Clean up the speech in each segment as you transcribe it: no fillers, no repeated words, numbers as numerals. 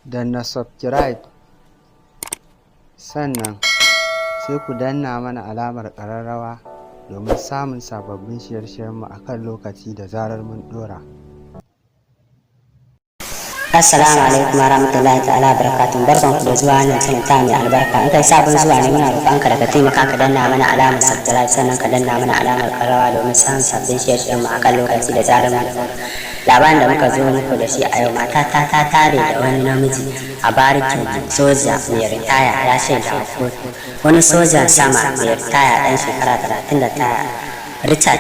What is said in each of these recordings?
danna subscribe, sannan sai ku danna mana alamar ƙararrawa domin samun sababbin shirye-shiryenmu a kan lokaci da zarar mun ɗora. Assalamu alaikum warahmatullahi ta'ala barakatuh. Barkanku da zuwa wannan channel ta mai albarka. In kai sabon zuwa ne muna roƙonka da ka taimaka ka danna mana alamar subscribe, sannan ka danna mana alamar ƙararrawa domin samun sabbin shirye-shiryenmu a kan lokaci da zarar mun ɗora. Labarin da muka zo muku da shi a yau, matata ta tare da wani namiji a barikin soja mai ritaya ya shaida a kotu. Wani sojan sama mai ritaya ɗan shekara 39 Richard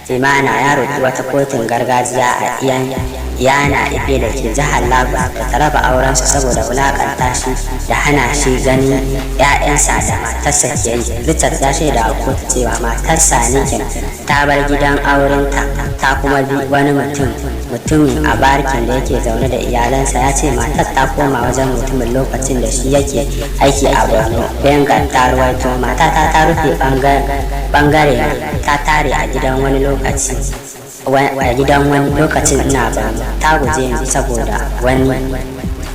Imana ya roƙi wata kotun gargajiya a Yana Ife da ke jihar Lagos da ta raba aurensu saboda wulaƙanta shi da hana shi ganin 'ya'yansa da matarsa ke yi. Richard ya shaida a kotu cewa matarsa Nikin ta bar gidan aurenta ta kuma bi wani mutumin a barikin da yake zaune da iyalansa. Ya ce matar ta koma wajen mutumin lokacin da shi yake aiki a Borno. Bengal ta ruwaito matata ta rufe bangare ta tare a gidan wani lokacin ina ba ta guje ni saboda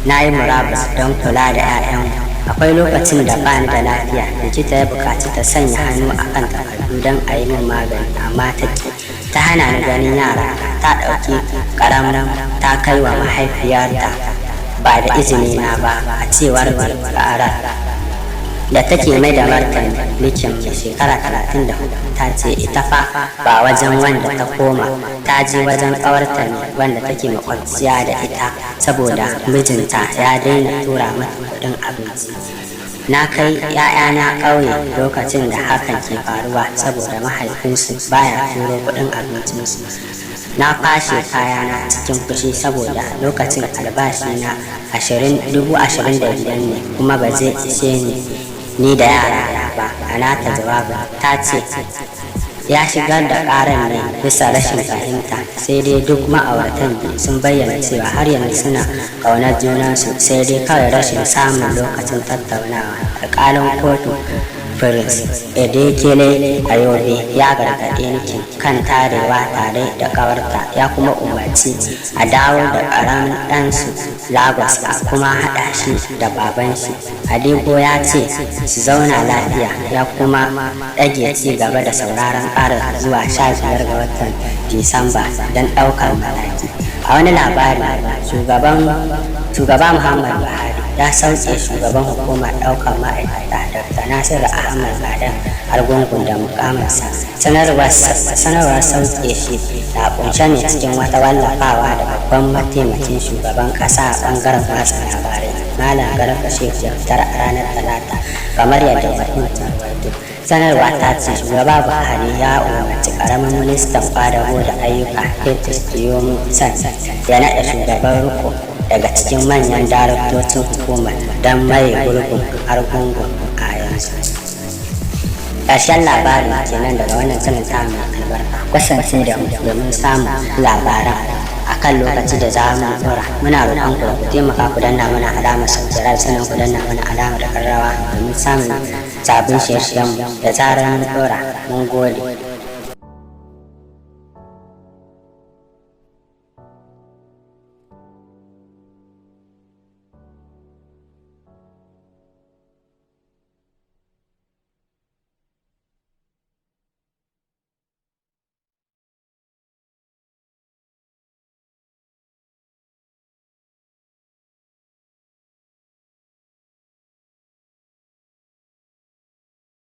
na yi murabus don kula da 'ya'yan. Akwai lokacin da bani da lafiya, likita ya buƙaci ta sanya hannu a kan takardu don a yi min magani, amma ta hana ni ganin yara. Ta ɗauki ƙaramin ta kai wa mahaifiyarta ba da izini na ba, a cewar ƙara da take mai da martani. Likin mai shekara 34 ta ce ita fa ba wajen wanda ta koma, ta je wajen ƙawarta ne wanda take makwabciya da ita saboda mijinta ya daina tura mata kuɗin abinci. Na kai 'ya'yana ƙauye lokacin da hakan ke faruwa saboda mahaifinsu baya turo kuɗin abincinsu. Na kwashe kayana cikin fushi saboda lokacin albashi na 25,000 ne kuma ba zai ishe ni da yara ba. A nata jawabin ta ce ya shigar da ƙarar ne bisa rashin fahimta, sai dai duk ma'auratan biyu sun bayyana cewa har yanzu suna ƙaunar junansu, sai dai kawai rashin samun lokacin tattaunawa. Alƙalin kotu Prince Edekele Ayobe ya gargaɗe Nikin kan tarewa tare da ƙawarta, ya kuma umarci a dawo da ƙaramin ɗansu Lagos a kuma haɗa shi da baban shi. Adego ya ce su zauna lafiya, ya kuma ɗage ci gaba da sauraron ƙarar zuwa 15 ga watan Disamba don ɗaukar mataki. A wani labari, shugaba Muhammadu Buhari ya sauke shugaban hukumar ɗaukar ma'aikata Dr. Nasiru Ahmad Ladan Argungun da mukaminsa. Sanarwar sauke shi na kunshe ne cikin wata wallafawa da babban mataimakin shugaban ƙasa a ɓangaren watsa labarai Malam Garba Shehu ya fitar a ranar Talata, kamar yadda fahimtar wato. Sanarwa ta ce shugaba Buhari ya umarci ƙaramin ministan ƙwadago da ayyuka Festus Keyamo ya naɗa shugaban riko daga cikin manyan daraktocin hukumar don mai gurbin Argungun a yanzu. Ƙarshen labarin kenan daga wannan sanin ta mai albarka. Kasance da mu domin samun labaran a kan lokaci da za mu ɗora. Muna roƙon ku da ku taimaka ku danna mana alamar subscribe, sannan ku danna mana alamar ƙararrawa domin samun sabbin shirye-shiryenmu da zarar mun ɗora. Mun gode.